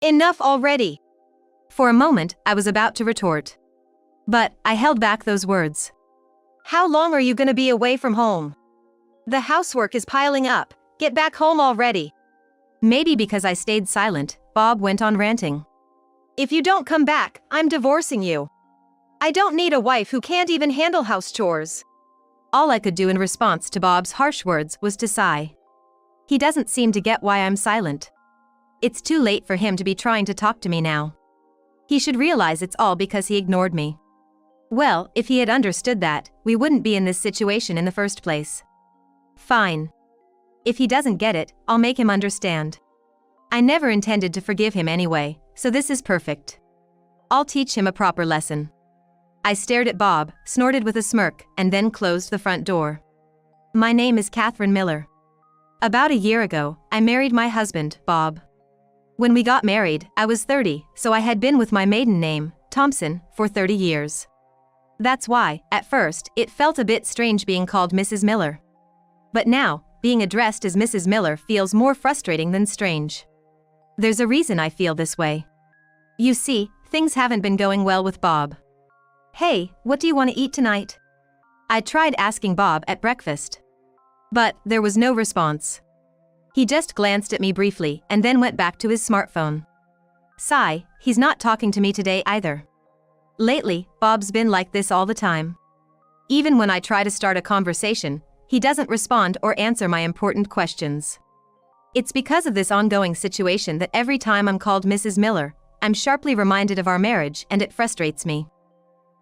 Enough already. For a moment, I was about to retort. But I held back those words. How long are you gonna be away from home? The housework is piling up. Get back home already. Maybe because I stayed silent, Bob went on ranting. If you don't come back, I'm divorcing you. I don't need a wife who can't even handle house chores. All I could do in response to Bob's harsh words was to sigh. He doesn't seem to get why I'm silent. It's too late for him to be trying to talk to me now. He should realize it's all because he ignored me. Well, if he had understood that, we wouldn't be in this situation in the first place. Fine. If he doesn't get it, I'll make him understand. I never intended to forgive him anyway, so this is perfect. I'll teach him a proper lesson. I stared at Bob, snorted with a smirk, and then closed the front door. My name is Catherine Miller. About a year ago, I married my husband, Bob. When we got married, I was 30, so I had been with my maiden name, Thompson, for 30 years. That's why, at first, it felt a bit strange being called Mrs. Miller. But now, being addressed as Mrs. Miller feels more frustrating than strange. There's a reason I feel this way. You see, things haven't been going well with Bob. Hey, what do you want to eat tonight? I tried asking Bob at breakfast. But there was no response. He just glanced at me briefly and then went back to his smartphone. Sigh, he's not talking to me today either. Lately, Bob's been like this all the time. Even when I try to start a conversation, he doesn't respond or answer my important questions. It's because of this ongoing situation that every time I'm called Mrs. Miller, I'm sharply reminded of our marriage and it frustrates me.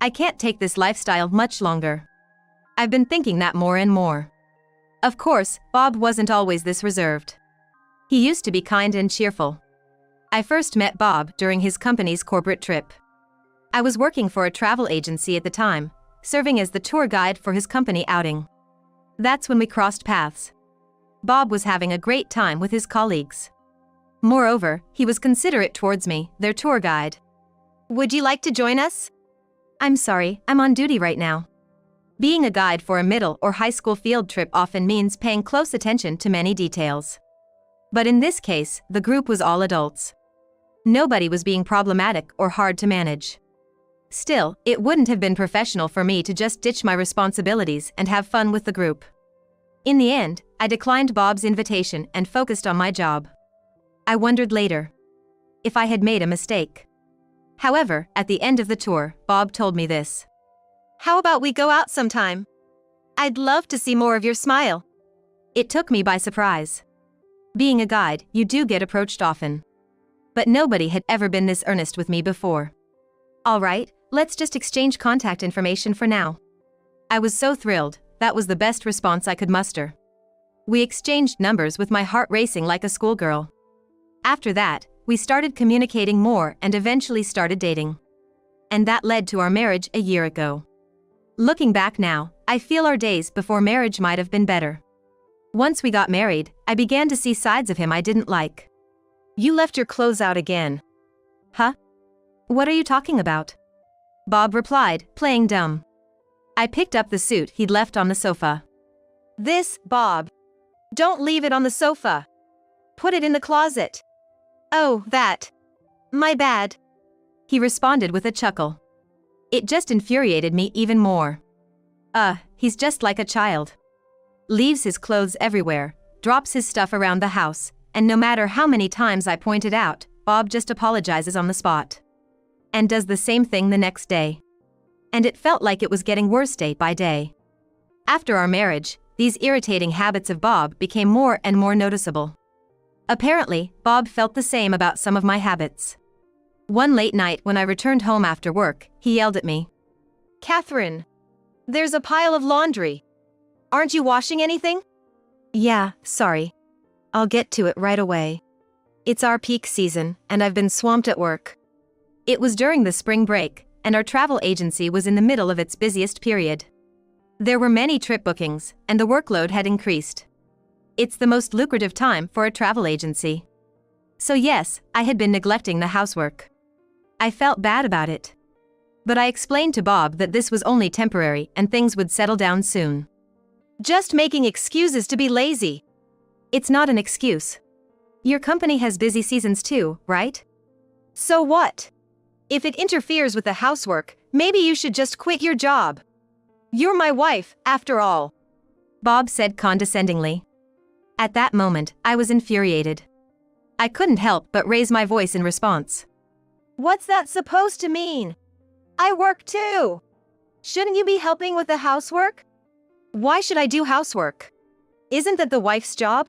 I can't take this lifestyle much longer. I've been thinking that more and more. Of course, Bob wasn't always this reserved. He used to be kind and cheerful. I first met Bob during his company's corporate trip. I was working for a travel agency at the time, serving as the tour guide for his company outing. That's when we crossed paths. Bob was having a great time with his colleagues. Moreover, he was considerate towards me, their tour guide. Would you like to join us? I'm sorry, I'm on duty right now. Being a guide for a middle or high school field trip often means paying close attention to many details. But in this case, the group was all adults. Nobody was being problematic or hard to manage. Still, it wouldn't have been professional for me to just ditch my responsibilities and have fun with the group. In the end, I declined Bob's invitation and focused on my job. I wondered later if I had made a mistake. However, at the end of the tour, Bob told me this. How about we go out sometime? I'd love to see more of your smile. It took me by surprise. Being a guide, you do get approached often. But nobody had ever been this earnest with me before. All right, let's just exchange contact information for now. I was so thrilled, that was the best response I could muster. We exchanged numbers with my heart racing like a schoolgirl. After that, we started communicating more and eventually started dating. And that led to our marriage a year ago. Looking back now, I feel our days before marriage might have been better. Once we got married, I began to see sides of him I didn't like. You left your clothes out again. Huh? What are you talking about? Bob replied, playing dumb. I picked up the suit he'd left on the sofa. This, Bob. Don't leave it on the sofa. Put it in the closet. Oh, that. My bad. He responded with a chuckle. It just infuriated me even more. He's just like a child. Leaves his clothes everywhere, drops his stuff around the house, and no matter how many times I point it out, Bob just apologizes on the spot. And does the same thing the next day. And it felt like it was getting worse day by day. After our marriage, these irritating habits of Bob became more and more noticeable. Apparently, Bob felt the same about some of my habits. One late night when I returned home after work, he yelled at me. Catherine, there's a pile of laundry. Aren't you washing anything? Yeah, sorry. I'll get to it right away. It's our peak season, and I've been swamped at work. It was during the spring break, and our travel agency was in the middle of its busiest period. There were many trip bookings, and the workload had increased. It's the most lucrative time for a travel agency. So yes, I had been neglecting the housework. I felt bad about it. But I explained to Bob that this was only temporary and things would settle down soon. Just making excuses to be lazy. It's not an excuse. Your company has busy seasons too, right? So what? If it interferes with the housework, maybe you should just quit your job. You're my wife, after all, Bob said condescendingly. At that moment, I was infuriated. I couldn't help but raise my voice in response. What's that supposed to mean? I work too. Shouldn't you be helping with the housework? Why should I do housework? Isn't that the wife's job?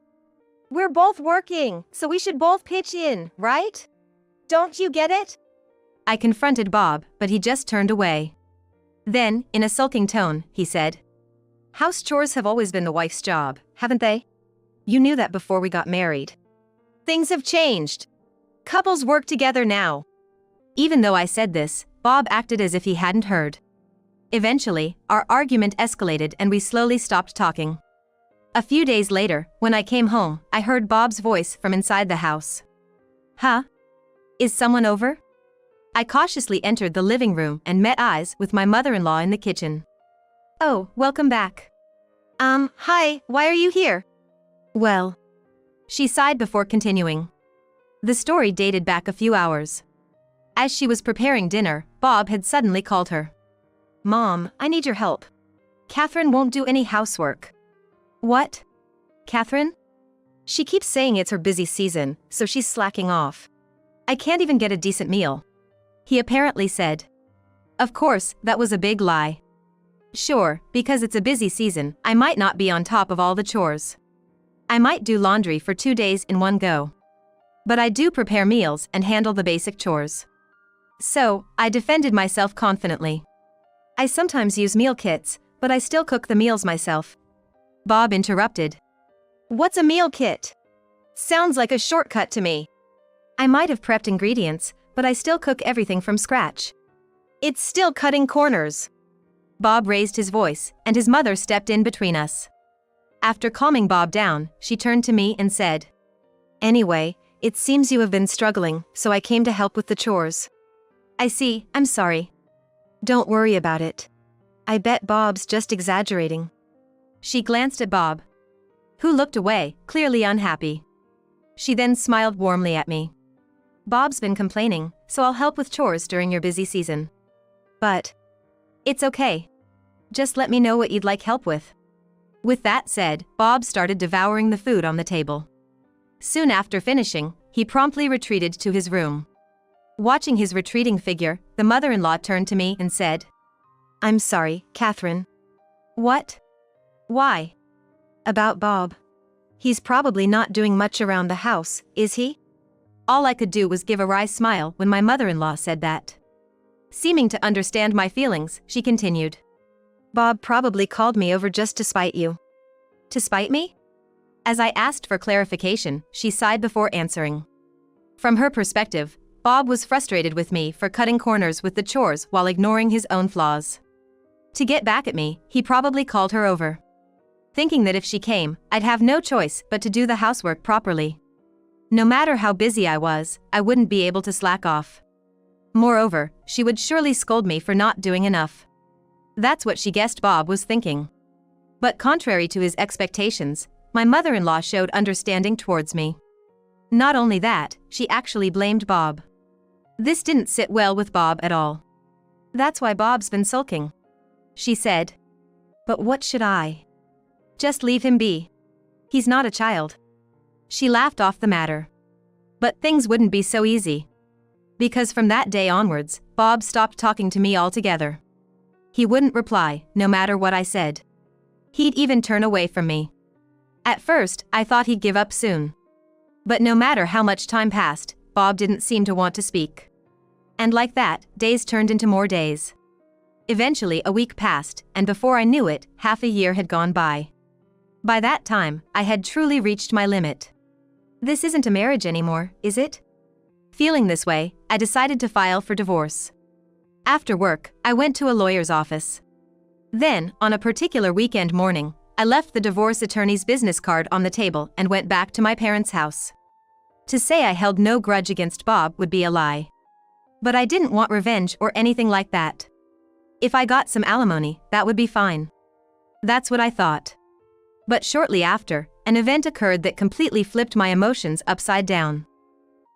We're both working, so we should both pitch in, right? Don't you get it? I confronted Bob, but he just turned away. Then, in a sulking tone, he said, House chores have always been the wife's job, haven't they? You knew that before we got married. Things have changed. Couples work together now. Even though I said this, Bob acted as if he hadn't heard. Eventually, our argument escalated and we slowly stopped talking. A few days later, when I came home, I heard Bob's voice from inside the house. Huh? Is someone over? I cautiously entered the living room and met eyes with my mother-in-law in the kitchen. Oh, welcome back. Hi, why are you here? Well, she sighed before continuing. The story dated back a few hours. As she was preparing dinner, Bob had suddenly called her. Mom, I need your help. Catherine won't do any housework. What? Catherine? She keeps saying it's her busy season, so she's slacking off. I can't even get a decent meal. He apparently said. Of course, that was a big lie. Sure, because it's a busy season, I might not be on top of all the chores. I might do laundry for 2 days in one go. But I do prepare meals and handle the basic chores. So, I defended myself confidently. I sometimes use meal kits, but I still cook the meals myself. Bob interrupted. What's a meal kit? Sounds like a shortcut to me. I might have prepped ingredients, but I still cook everything from scratch. It's still cutting corners. Bob raised his voice, and his mother stepped in between us. After calming Bob down, she turned to me and said, Anyway, it seems you have been struggling, so I came to help with the chores. I see, I'm sorry. Don't worry about it. I bet Bob's just exaggerating. She glanced at Bob, who looked away, clearly unhappy. She then smiled warmly at me. Bob's been complaining, so I'll help with chores during your busy season. But it's okay. Just let me know what you'd like help with. With that said, Bob started devouring the food on the table. Soon after finishing, he promptly retreated to his room. Watching his retreating figure, the mother-in-law turned to me and said, I'm sorry, Catherine. What? Why? About Bob. He's probably not doing much around the house, is he? All I could do was give a wry smile when my mother-in-law said that. Seeming to understand my feelings, she continued. Bob probably called me over just to spite you. To spite me? As I asked for clarification, she sighed before answering. From her perspective, Bob was frustrated with me for cutting corners with the chores while ignoring his own flaws. To get back at me, he probably called her over, thinking that if she came, I'd have no choice but to do the housework properly. No matter how busy I was, I wouldn't be able to slack off. Moreover, she would surely scold me for not doing enough. That's what she guessed Bob was thinking. But contrary to his expectations, my mother-in-law showed understanding towards me. Not only that, she actually blamed Bob. This didn't sit well with Bob at all. That's why Bob's been sulking, she said. But what should I? Just leave him be. He's not a child. She laughed off the matter. But things wouldn't be so easy. Because from that day onwards, Bob stopped talking to me altogether. He wouldn't reply, no matter what I said. He'd even turn away from me. At first, I thought he'd give up soon. But no matter how much time passed, Bob didn't seem to want to speak. And like that, days turned into more days. Eventually a week passed, and before I knew it, half a year had gone by. By that time, I had truly reached my limit. This isn't a marriage anymore, is it? Feeling this way, I decided to file for divorce. After work, I went to a lawyer's office. Then, on a particular weekend morning, I left the divorce attorney's business card on the table and went back to my parents' house. To say I held no grudge against Bob would be a lie. But I didn't want revenge or anything like that. If I got some alimony, that would be fine. That's what I thought. But shortly after, an event occurred that completely flipped my emotions upside down.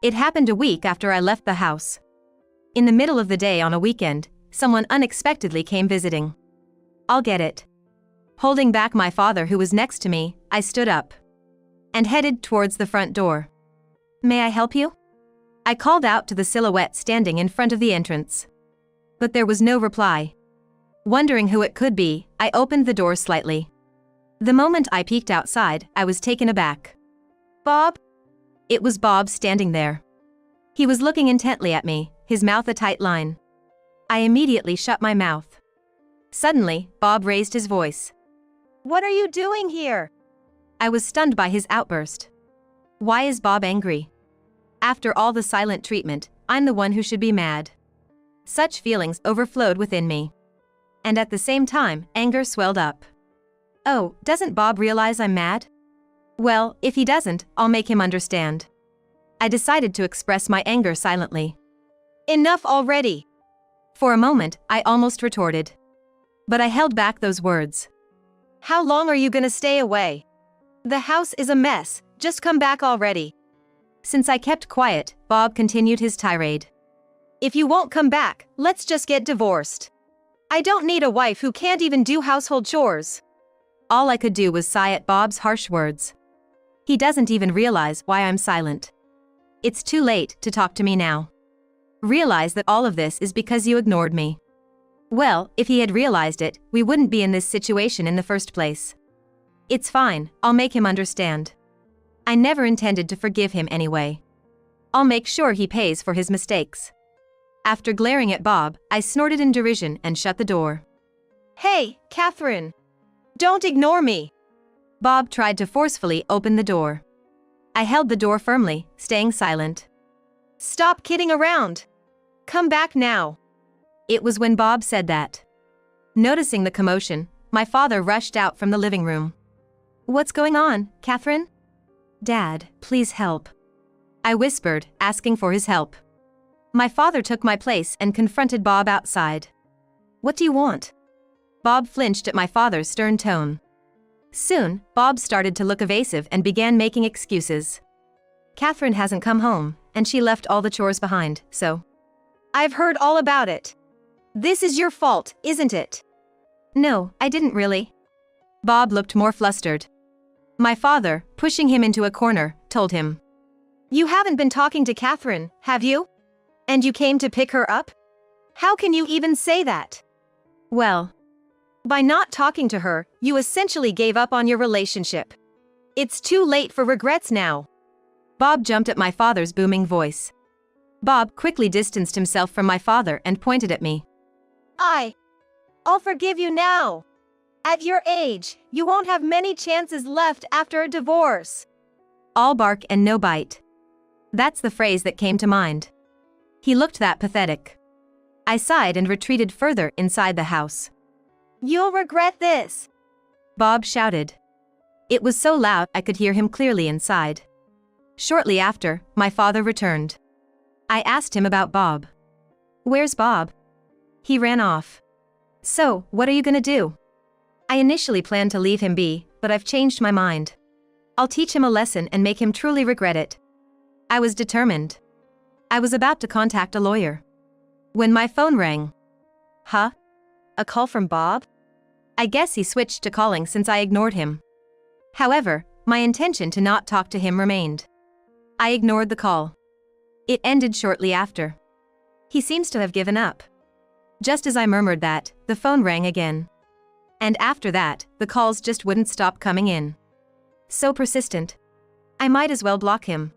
It happened a week after I left the house. In the middle of the day on a weekend, someone unexpectedly came visiting. I'll get it. Holding back my father who was next to me, I stood up and headed towards the front door. May I help you? I called out to the silhouette standing in front of the entrance. But there was no reply. Wondering who it could be, I opened the door slightly. The moment I peeked outside, I was taken aback. Bob? It was Bob standing there. He was looking intently at me, his mouth a tight line. I immediately shut my mouth. Suddenly, Bob raised his voice. What are you doing here? I was stunned by his outburst. Why is Bob angry? After all the silent treatment, I'm the one who should be mad. Such feelings overflowed within me. And at the same time, anger swelled up. Oh, doesn't Bob realize I'm mad? Well, if he doesn't, I'll make him understand. I decided to express my anger silently. Enough already! For a moment, I almost retorted. But I held back those words. How long are you gonna stay away? The house is a mess, just come back already. Since I kept quiet, Bob continued his tirade. If you won't come back, let's just get divorced. I don't need a wife who can't even do household chores. All I could do was sigh at Bob's harsh words. He doesn't even realize why I'm silent. It's too late to talk to me now. Realize that all of this is because you ignored me. Well, if he had realized it, we wouldn't be in this situation in the first place. It's fine, I'll make him understand. I never intended to forgive him anyway. I'll make sure he pays for his mistakes. After glaring at Bob, I snorted in derision and shut the door. Hey, Catherine! Don't ignore me! Bob tried to forcefully open the door. I held the door firmly, staying silent. Stop kidding around! Come back now! It was when Bob said that. Noticing the commotion, my father rushed out from the living room. What's going on, Catherine? Dad, please help. I whispered, asking for his help. My father took my place and confronted Bob outside. What do you want? Bob flinched at my father's stern tone. Soon, Bob started to look evasive and began making excuses. Catherine hasn't come home, and she left all the chores behind, so. I've heard all about it. This is your fault, isn't it? No, I didn't really. Bob looked more flustered. My father, pushing him into a corner, told him. You haven't been talking to Catherine, have you? And you came to pick her up? How can you even say that? Well, by not talking to her, you essentially gave up on your relationship. It's too late for regrets now. Bob jumped at my father's booming voice. Bob quickly distanced himself from my father and pointed at me. I'll forgive you now. At your age, you won't have many chances left after a divorce. All bark and no bite. That's the phrase that came to mind. He looked that pathetic. I sighed and retreated further inside the house. You'll regret this, Bob shouted. It was so loud I could hear him clearly inside. Shortly after, my father returned. I asked him about Bob. Where's Bob? He ran off. So, what are you gonna do? I initially planned to leave him be, but I've changed my mind. I'll teach him a lesson and make him truly regret it. I was determined. I was about to contact a lawyer when my phone rang. Huh? A call from Bob? I guess he switched to calling since I ignored him. However, my intention to not talk to him remained. I ignored the call. It ended shortly after. He seems to have given up. Just as I murmured that, the phone rang again. And after that, the calls just wouldn't stop coming in. So persistent. I might as well block him.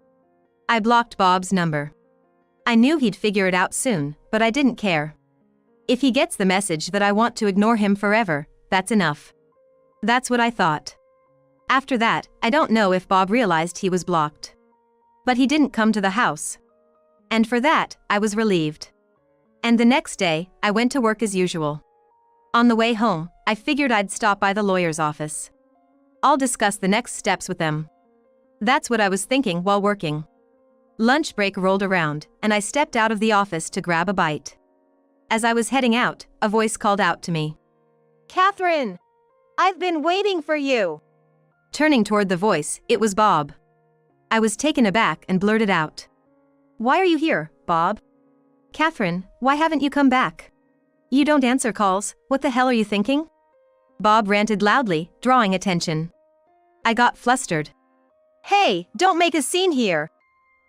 I blocked Bob's number. I knew he'd figure it out soon, but I didn't care. If he gets the message that I want to ignore him forever, that's enough. That's what I thought. After that, I don't know if Bob realized he was blocked. But he didn't come to the house. And for that, I was relieved. And the next day, I went to work as usual. On the way home, I figured I'd stop by the lawyer's office. I'll discuss the next steps with them. That's what I was thinking while working. Lunch break rolled around, and I stepped out of the office to grab a bite. As I was heading out, a voice called out to me. Catherine! I've been waiting for you! Turning toward the voice, it was Bob. I was taken aback and blurted out. Why are you here, Bob? Catherine, why haven't you come back? You don't answer calls, what the hell are you thinking? Bob ranted loudly, drawing attention. I got flustered. Hey, don't make a scene here.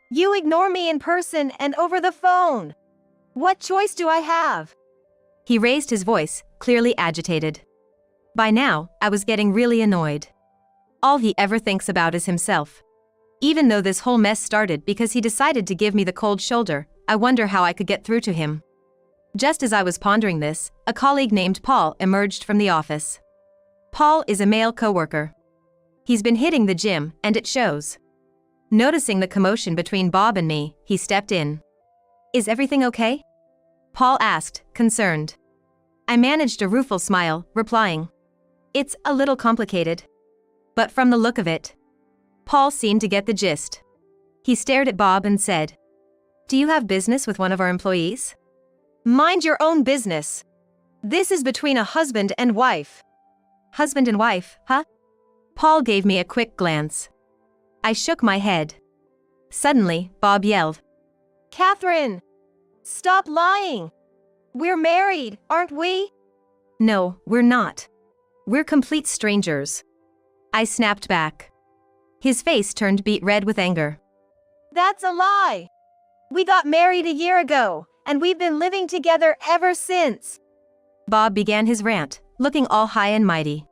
You ignore me in person and over the phone. What choice do I have? He raised his voice, clearly agitated. By now, I was getting really annoyed. All he ever thinks about is himself. Even though this whole mess started because he decided to give me the cold shoulder, I wonder how I could get through to him. Just as I was pondering this, a colleague named Paul emerged from the office. Paul is a male coworker. He's been hitting the gym, and it shows. Noticing the commotion between Bob and me, he stepped in. Is everything okay? Paul asked, concerned. I managed a rueful smile, replying. It's a little complicated. But from the look of it, Paul seemed to get the gist. He stared at Bob and said, Do you have business with one of our employees? Mind your own business. This is between a husband and wife. Husband and wife, huh? Paul gave me a quick glance. I shook my head. Suddenly, Bob yelled. Catherine! Stop lying! We're married, aren't we? No, we're not. We're complete strangers. I snapped back. His face turned beet red with anger. That's a lie! We got married a year ago, and we've been living together ever since. Bob began his rant, looking all high and mighty.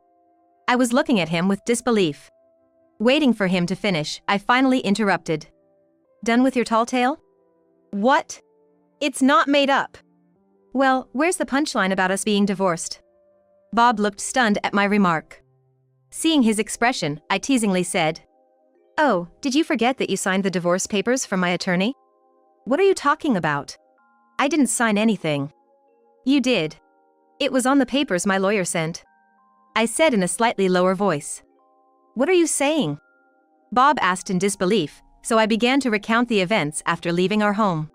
I was looking at him with disbelief. Waiting for him to finish, I finally interrupted. Done with your tall tale? What? It's not made up. Well, where's the punchline about us being divorced? Bob looked stunned at my remark. Seeing his expression, I teasingly said, Oh, did you forget that you signed the divorce papers from my attorney? What are you talking about? I didn't sign anything. You did. It was on the papers my lawyer sent. I said in a slightly lower voice. What are you saying? Bob asked in disbelief, so I began to recount the events after leaving our home.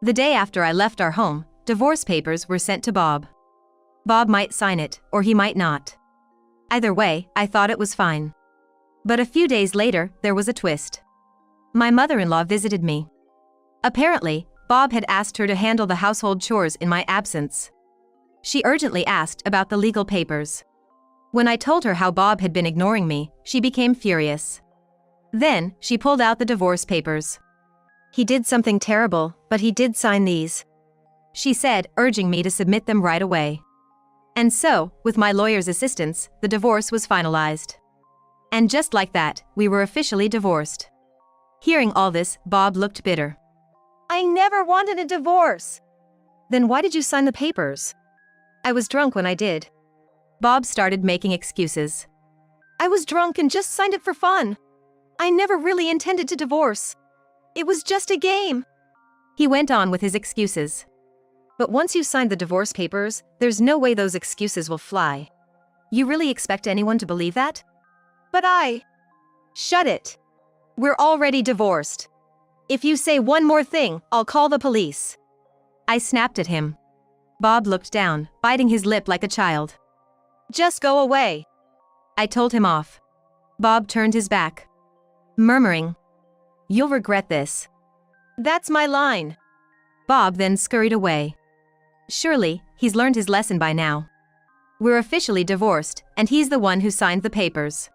The day after I left our home, divorce papers were sent to Bob. Bob might sign it, or he might not. Either way, I thought it was fine. But a few days later, there was a twist. My mother-in-law visited me. Apparently, Bob had asked her to handle the household chores in my absence. She urgently asked about the legal papers. When I told her how Bob had been ignoring me, she became furious. Then, she pulled out the divorce papers. He did something terrible, but he did sign these, she said, urging me to submit them right away. And so, with my lawyer's assistance, the divorce was finalized. And just like that, we were officially divorced. Hearing all this, Bob looked bitter. I never wanted a divorce. Then why did you sign the papers? I was drunk when I did. Bob started making excuses. I was drunk and just signed it for fun. I never really intended to divorce. It was just a game. He went on with his excuses. But once you signed the divorce papers, there's no way those excuses will fly. You really expect anyone to believe that? But Shut it. We're already divorced. If you say one more thing, I'll call the police. I snapped at him. Bob looked down, biting his lip like a child. Just go away. I told him off. Bob turned his back, murmuring, You'll regret this. That's my line. Bob then scurried away. Surely, he's learned his lesson by now. We're officially divorced, and he's the one who signed the papers.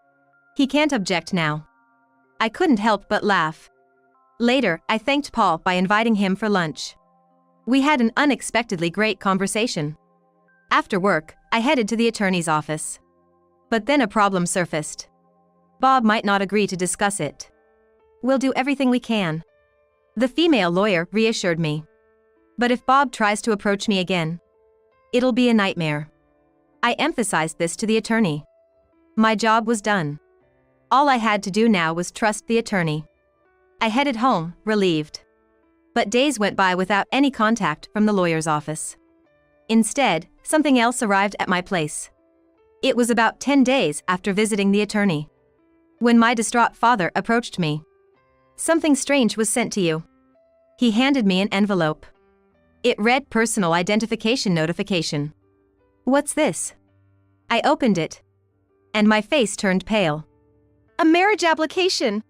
He can't object now. I couldn't help but laugh. Later, I thanked Paul by inviting him for lunch. We had an unexpectedly great conversation. After work, I headed to the attorney's office. But then a problem surfaced. Bob might not agree to discuss it. We'll do everything we can, the female lawyer reassured me. But if Bob tries to approach me again, it'll be a nightmare. I emphasized this to the attorney. My job was done. All I had to do now was trust the attorney. I headed home, relieved. But days went by without any contact from the lawyer's office. Instead, something else arrived at my place. It was about 10 days after visiting the attorney, when my distraught father approached me. Something strange was sent to you. He handed me an envelope. It read personal identification notification. What's this? I opened it, and my face turned pale. A marriage application.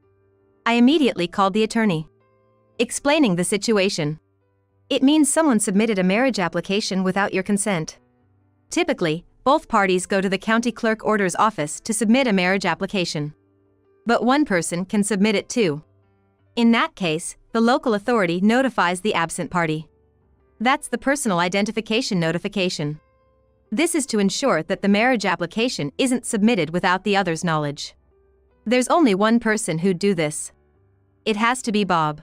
I immediately called the attorney. explaining the situation. It means someone submitted a marriage application without your consent. Typically, both parties go to the county clerk order's office to submit a marriage application. But one person can submit it too. In that case, the local authority notifies the absent party. That's the personal identification notification. This is to ensure that the marriage application isn't submitted without the other's knowledge. There's only one person who'd do this. It has to be Bob.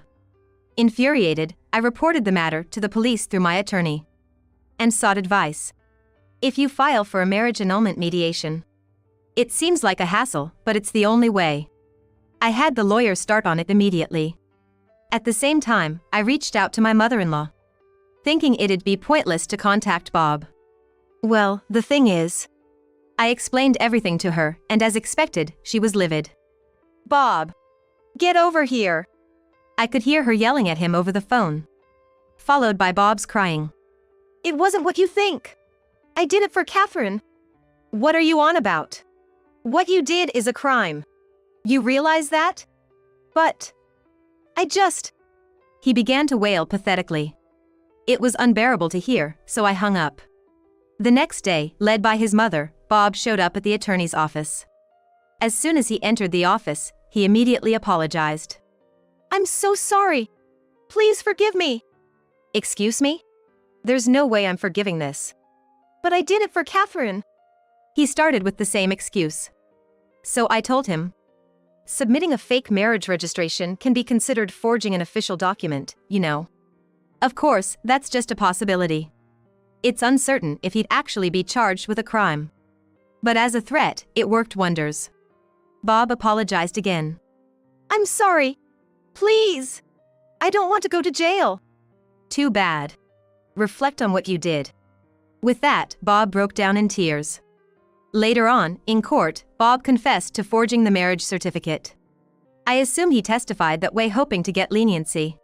Infuriated, I reported the matter to the police through my attorney and sought advice. If you file for a marriage annulment mediation, it seems like a hassle, but it's the only way. I had the lawyer start on it immediately. At the same time, I reached out to my mother-in-law, thinking it'd be pointless to contact Bob. Well, the thing is, I explained everything to her, and as expected, she was livid. Bob, get over here. I could hear her yelling at him over the phone, followed by Bob's crying. It wasn't what you think. I did it for Catherine. What are you on about? What you did is a crime. You realize that? But He began to wail pathetically. It was unbearable to hear, so I hung up. The next day, led by his mother, Bob showed up at the attorney's office. As soon as he entered the office, he immediately apologized. I'm so sorry. Please forgive me. Excuse me? There's no way I'm forgiving this. But I did it for Catherine. He started with the same excuse. So I told him, submitting a fake marriage registration can be considered forging an official document, you know. Of course, that's just a possibility. It's uncertain if he'd actually be charged with a crime. But as a threat, it worked wonders. Bob apologized again. I'm sorry. Please. I don't want to go to jail. Too bad. Reflect on what you did. With that, Bob broke down in tears. Later on, in court, Bob confessed to forging the marriage certificate. I assume he testified that way, hoping to get leniency.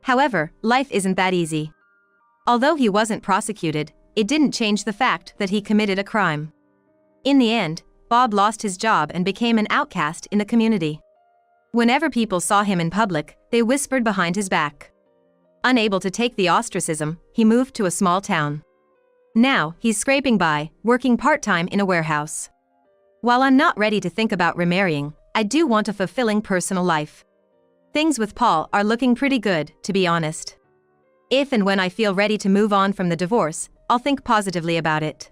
However, life isn't that easy. Although he wasn't prosecuted, it didn't change the fact that he committed a crime. In the end, Bob lost his job and became an outcast in the community. Whenever people saw him in public, they whispered behind his back. Unable to take the ostracism, he moved to a small town. Now, he's scraping by, working part-time in a warehouse. While I'm not ready to think about remarrying, I do want a fulfilling personal life. Things with Paul are looking pretty good, to be honest. If and when I feel ready to move on from the divorce, I'll think positively about it.